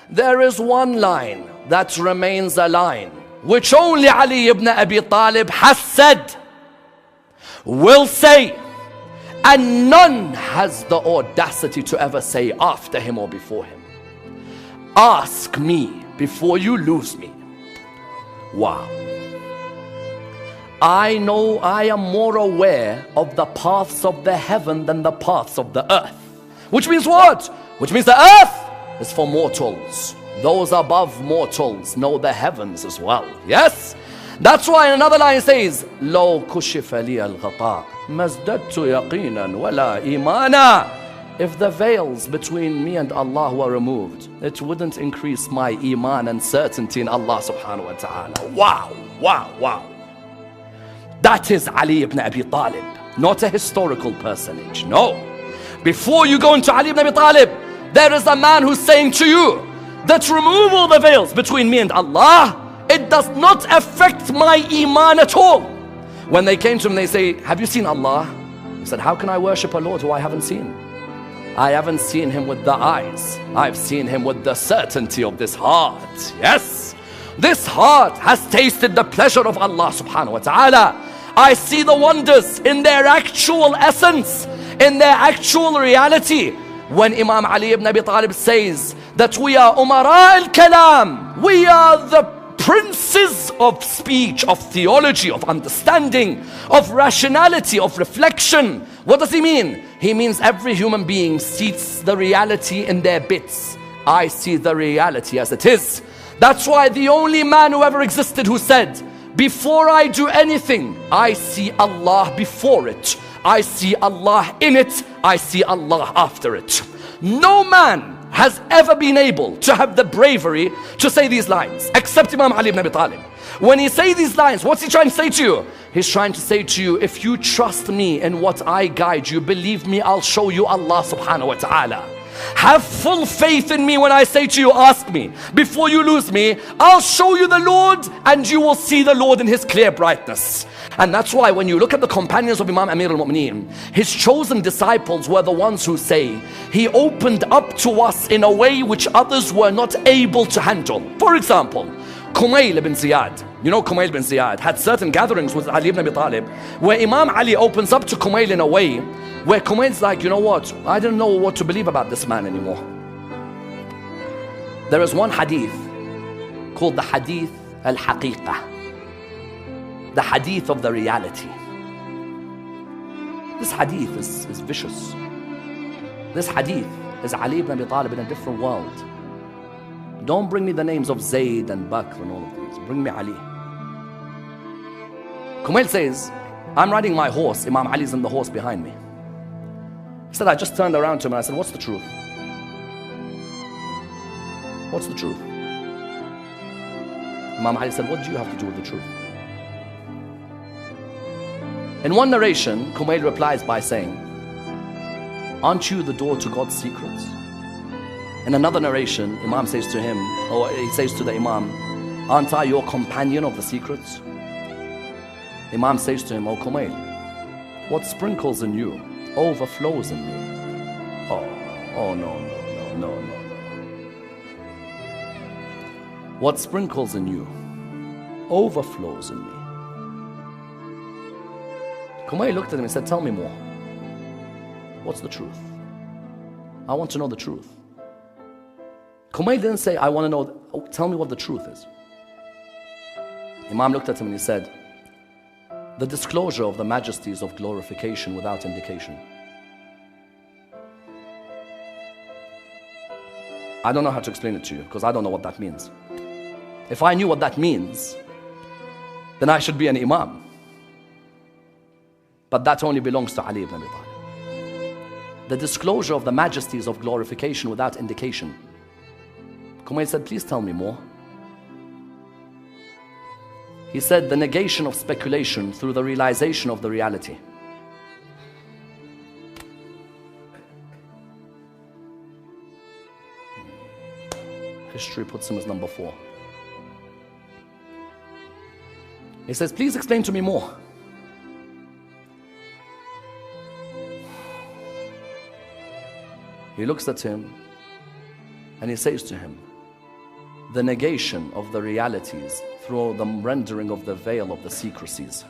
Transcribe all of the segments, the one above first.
There is one line that remains a line which only Ali ibn Abi Talib has said, will say, and none has the audacity to ever say after him or before him. Ask me before you lose me. Wow. I know I am more aware of the paths of the heaven than the paths of the earth. Which means what? Which means the earth is for mortals. Those above mortals know the heavens as well. Yes? That's why in another line it says, لو كشف لي الغطاء ما ازددت يقينا ولا إيمانا. If the veils between me and Allah were removed, it wouldn't increase my iman and certainty in Allah subhanahu wa ta'ala. Wow, wow, wow. That is Ali ibn Abi Talib, not a historical personage. No. Before you go into Ali ibn Abi Talib, there is a man who's saying to you that remove all the veils between me and Allah, it does not affect my iman at all. When they came to him, they say, have you seen Allah? He said, how can I worship a Lord who I haven't seen? I haven't seen him with the eyes. I've seen him with the certainty of this heart. Yes, this heart has tasted the pleasure of Allah subhanahu wa ta'ala. I see the wonders in their actual essence, in their actual reality. When Imam Ali ibn Abi Talib says that we are Umara al-Kalam, we are the princes of speech, of theology, of understanding, of rationality, of reflection. What does he mean? He means every human being sees the reality in their bits. I see the reality as it is. That's why the only man who ever existed who said, before I do anything, I see Allah before it. I see Allah in it. I see Allah after it. No man has ever been able to have the bravery to say these lines except Imam Ali ibn Abi Talib. When he says these lines, what's he trying to say to you? He's trying to say to you, if you trust me in what I guide you, believe me, I'll show you Allah subhanahu wa ta'ala. Have full faith in me when I say to you, ask me. Before you lose me, I'll show you the Lord and you will see the Lord in his clear brightness. And that's why when you look at the companions of Imam Amir al-Mu'mineen, his chosen disciples were the ones who say, he opened up to us in a way which others were not able to handle. For example, Kumail ibn Ziyad, you know Kumail ibn Ziyad had certain gatherings with Ali ibn Abi Talib where Imam Ali opens up to Kumail in a way where Kumail's like, you know what, I don't know what to believe about this man anymore. There is one hadith called the Hadith al-Haqiqah, the hadith of the reality. This hadith is vicious. This hadith is Ali ibn Abi Talib in a different world. Don't bring me the names of Zayd and Bakr and all of these. Bring me Ali. Kumail says, I'm riding my horse, Imam Ali's on the horse behind me. He said, I just turned around to him and I said, what's the truth? What's the truth? Imam Ali said, what do you have to do with the truth? In one narration, Kumail replies by saying, aren't you the door to God's secrets? In another narration, Imam says to him, or he says to the Imam, aren't I your companion of the secrets? Imam says to him, oh Kumail, what sprinkles in you overflows in me. Oh no. What sprinkles in you overflows in me. Kumail looked at him and said, tell me more. What's the truth? I want to know the truth. Kumail didn't say, I want to know, tell me what the truth is. Imam looked at him and he said, the disclosure of the majesties of glorification without indication. I don't know how to explain it to you because I don't know what that means. If I knew what that means, then I should be an Imam. But that only belongs to Ali ibn Abi Talib. The disclosure of the majesties of glorification without indication. Kumail said, please tell me more. He said, the negation of speculation through the realization of the reality. History puts him as number 4. He says, please explain to me more. He looks at him and he says to him, the negation of the realities through the rendering of the veil of the secrecies.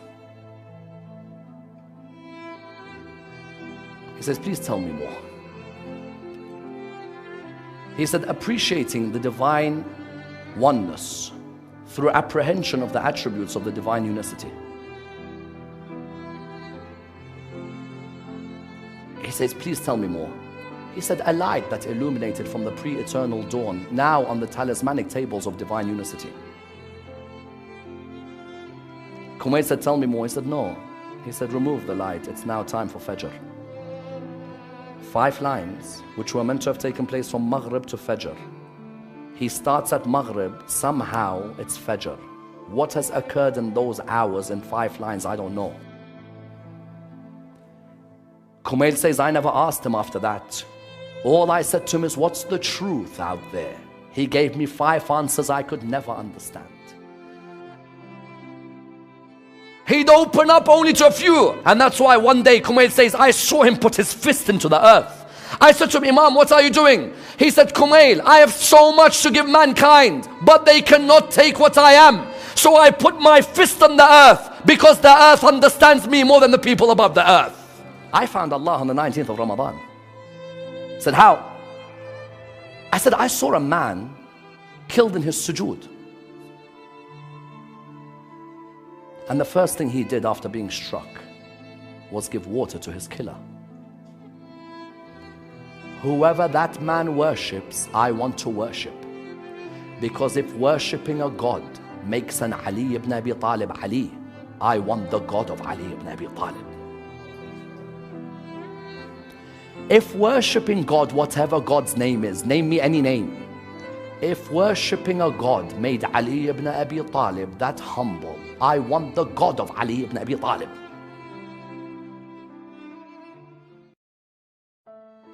He says, please tell me more. He said, appreciating the divine oneness through apprehension of the attributes of the divine unicity. He says, please tell me more. He said, a light that illuminated from the pre-eternal dawn, now on the talismanic tables of divine unicity. Kumail said, tell me more. He said, no. He said, remove the light. It's now time for Fajr. 5 lines, which were meant to have taken place from Maghrib to Fajr. He starts at Maghrib, somehow it's Fajr. What has occurred in those hours in 5 lines, I don't know. Kumail says, I never asked him after that. All I said to him is, what's the truth out there? He gave me 5 answers I could never understand. He'd open up only to a few. And that's why one day Kumail says, I saw him put his fist into the earth. I said to him, Imam, what are you doing? He said, Kumail, I have so much to give mankind, but they cannot take what I am. So I put my fist on the earth, because the earth understands me more than the people above the earth. I found Allah on the 19th of Ramadan. I said, how? I said, I saw a man killed in his sujood. And the first thing he did after being struck was give water to his killer. Whoever that man worships, I want to worship. Because if worshipping a God makes an Ali ibn Abi Talib Ali, I want the God of Ali ibn Abi Talib. If worshipping God, whatever God's name is, name me any name. If worshipping a God made Ali ibn Abi Talib that humble, I want the God of Ali ibn Abi Talib.